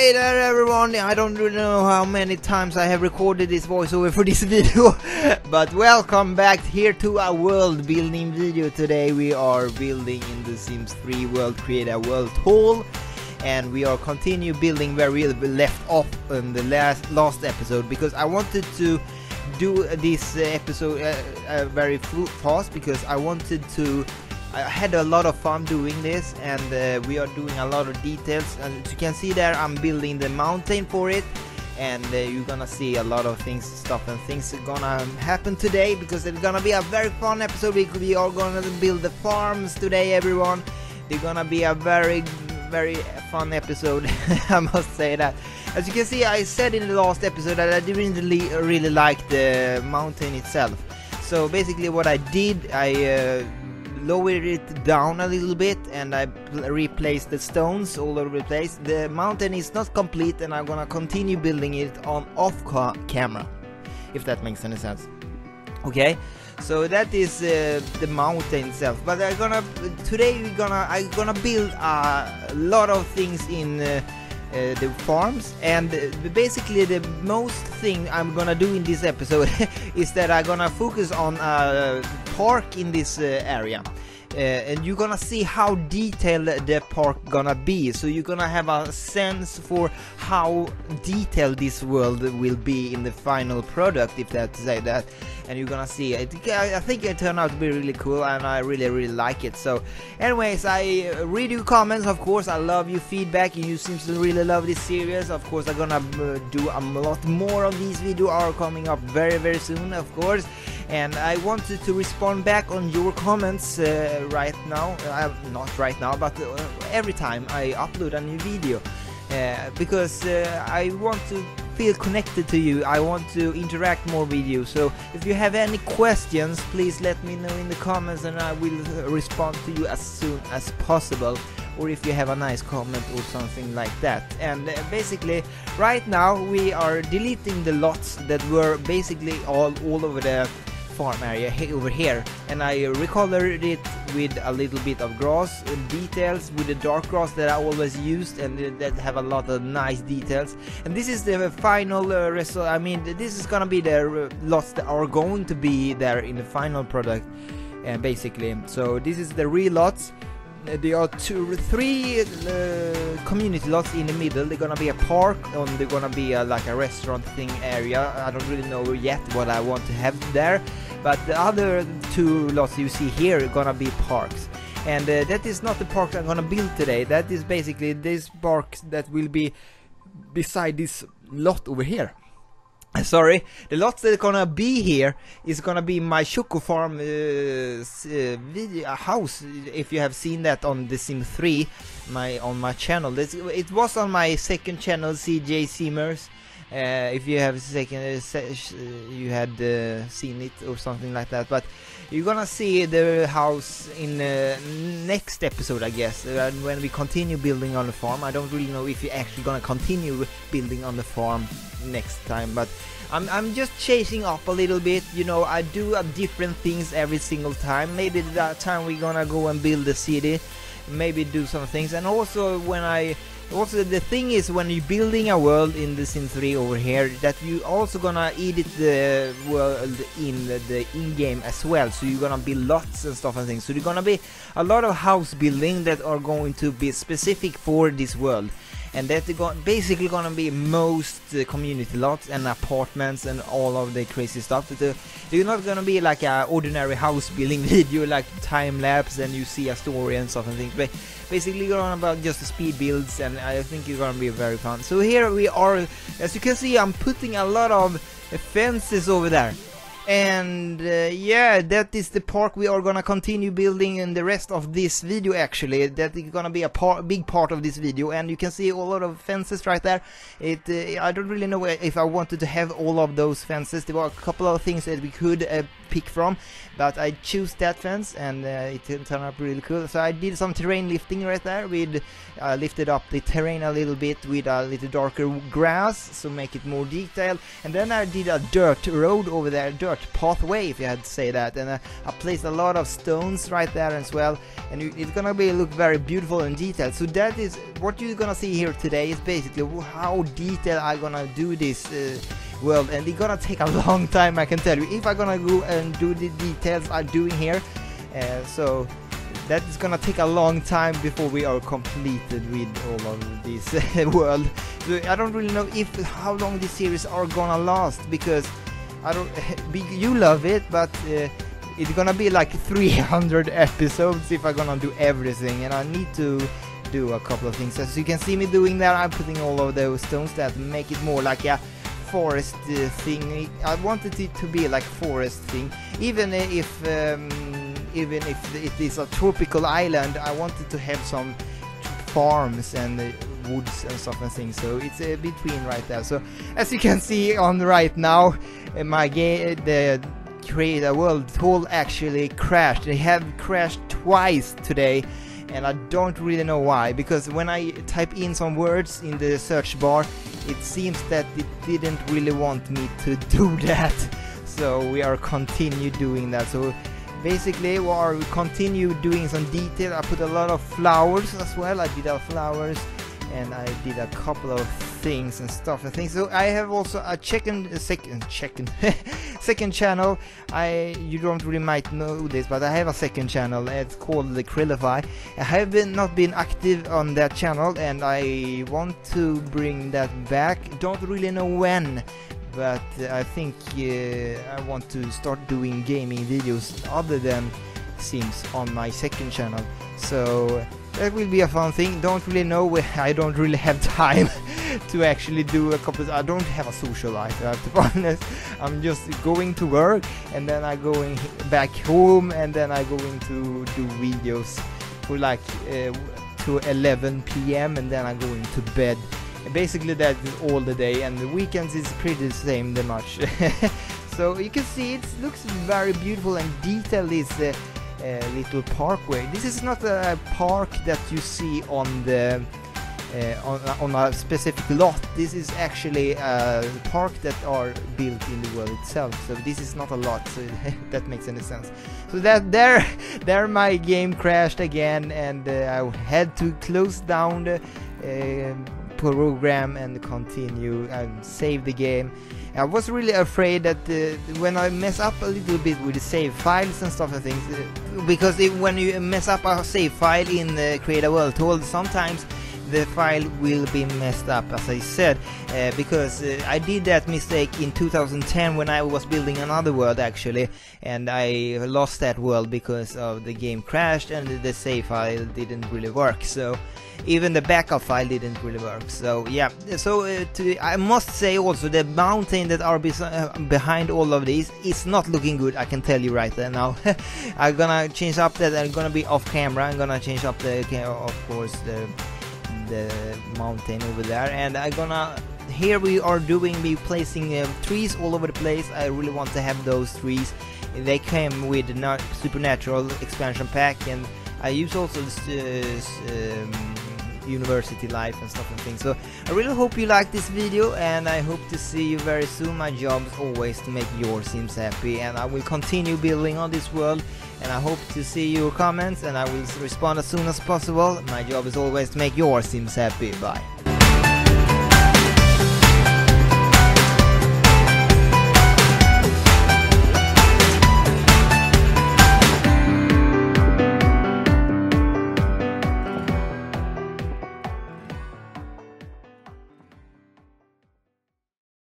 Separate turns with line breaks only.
Hey there everyone, I don't really know how many times I have recorded this voiceover for this video, but welcome back here to a world building video. Today we are building in the Sims 3 world, create a world tool, and we are continue building where we left off in the last episode, because I wanted to do this episode very fast, because I had a lot of fun doing this, and we are doing a lot of details. And as you can see there, I'm building the mountain for it, and you're gonna see a lot of things are gonna happen today, because it's gonna be a very fun episode. We are gonna build the farms today, everyone. They're gonna be a very fun episode. I must say that. As you can see, I said in the last episode that I didn't really like the mountain itself. So basically what I did, I lowered it down a little bit, and I replaced the stones all over the place. The mountain is not complete, and I'm gonna continue building it on off camera, if that makes any sense. Okay, so that is the mountain itself. But today I'm gonna build a lot of things in the farms, and basically the most thing I'm gonna do in this episode is that I'm gonna focus on a park in this area, and you're gonna see how detailed the park gonna be, so you're gonna have a sense for how detailed this world will be in the final product, if that's say that. And you're gonna see it. I think it turned out to be really cool, and I really like it. So anyways, I read your comments, of course. I love your feedback. You seem to really love this series. Of course, I'm gonna do a lot more of these videos are coming up very soon, of course. And I wanted to respond back on your comments right now, not right now, but every time I upload a new video, because I want to feel connected to you. I want to interact more with you. So if you have any questions, please let me know in the comments, and I will respond to you as soon as possible. Or if you have a nice comment or something like that. And basically right now we are deleting the lots that were basically all over the farm area over here, and I recolored it with a little bit of grass details, with the dark grass that I always used, and that have a lot of nice details. And this is the final result. I mean, this is gonna be the lots that are going to be there in the final product, basically. So this is the real lots. There are three community lots in the middle. They're gonna be a park, and they're gonna be like a restaurant thing area. I don't really know yet what I want to have there, but the other two lots you see here are gonna be parks. And that is not the park I'm gonna build today. That is basically this park that will be beside this lot over here. Sorry, the lots that are gonna be here is gonna be my Choco Farm video house. If you have seen that on the Sim 3, on my channel, it was on my second channel, CJ Simmers. If you have you had seen it or something like that, but you're gonna see the house in next episode, I guess, when we continue building on the farm. I don't really know if you're actually gonna continue building on the farm next time, but I'm just chasing up a little bit. You know, I do different things every single time. Maybe that time we're gonna go and build the city, maybe do some things. And also the thing is, when you're building a world in the Sim 3 over here, that you also gonna edit the world in the in-game as well. So you're gonna build lots and stuff and things. So there's gonna be a lot of house building that are going to be specific for this world. And that's basically gonna be most community lots and apartments and all of the crazy stuff. They're not gonna be like a ordinary house building video, like time lapse and you see a story and stuff and things. But basically gonna about just the speed builds, and I think it's gonna be very fun. So here we are. As you can see, I'm putting a lot of fences over there. And yeah, that is the park we are gonna continue building in the rest of this video. Actually, that is gonna be a big part of this video, and you can see a lot of fences right there. I don't really know if I wanted to have all of those fences. There were a couple of things that we could pick from, but I choose that fence, and it turned out really cool. So I did some terrain lifting right there. We lifted up the terrain a little bit with a little darker grass, so make it more detailed. And then I did a dirt road over there, dirt short pathway, if you had to say that, and I placed a lot of stones right there as well, and it's gonna look very beautiful and detailed. So that is what you're gonna see here today, is basically how detailed I'm gonna do this world, and it's gonna take a long time, I can tell you, if I'm gonna go and do the details I'm doing here. So that is gonna take a long time before we are completed with all of this world. So I don't really know how long this series are gonna last, because I don't you love it, but it's gonna be like 300 episodes if I'm gonna do everything, and I need to do a couple of things. As you can see me doing that, I'm putting all of those stones that make it more like a forest thing. I wanted it to be like forest thing, even if it is a tropical island. I wanted to have some farms and woods and stuff and things, so it's between right there. So as you can see on right now, my game, the Create a World tool actually crashed. They have crashed twice today, and I don't really know why, because when I type in some words in the search bar, it seems that it didn't really want me to do that. So we are continue doing that. So basically we continue doing some detail. I put a lot of flowers as well. I did flowers, and I did a couple of things and stuff and things. So I have also a second channel. You don't really might know this, but I have a second channel. It's called the Chrill. I have not been active on that channel, and I want to bring that back. Don't really know when, but I think I want to start doing gaming videos other than Sims on my second channel. So that will be a fun thing. Don't really know, I don't really have time to actually do a couple. I don't have a social life, I have to be honest. I'm just going to work, and then I'm going back home, and then I'm going to do videos for like to 11 p.m. and then I'm going to bed. Basically that is all the day, and the weekends is pretty the same that much. So you can see it looks very beautiful and detailed, this little parkway. This is not a park that you see on the on a specific lot. This is actually a park that are built in the world itself. So this is not a lot, so that makes any sense. So that there my game crashed again, and I had to close down the program and continue and save the game. I was really afraid that when I mess up a little bit with the save files and stuff and things, because when you mess up a save file in the Create a World tool, sometimes the file will be messed up, as I said, because I did that mistake in 2010 when I was building another world actually, and I lost that world because of the game crashed and the save file didn't really work. So even the backup file didn't really work. So yeah, so I must say also the mountain that are behind all of these is not looking good, I can tell you right there now. I'm gonna change up that. I'm gonna be off camera. I'm gonna change up the of course the mountain over there, and I'm gonna, here we are placing trees all over the place. I really want to have those trees. They came with the supernatural expansion pack, and I use also this university life and stuff and things. So I really hope you like this video, and I hope to see you very soon. My job is always to make your Sims happy, and I will continue building on this world, and I hope to see your comments, and I will respond as soon as possible. My job is always to make your Sims happy. Bye.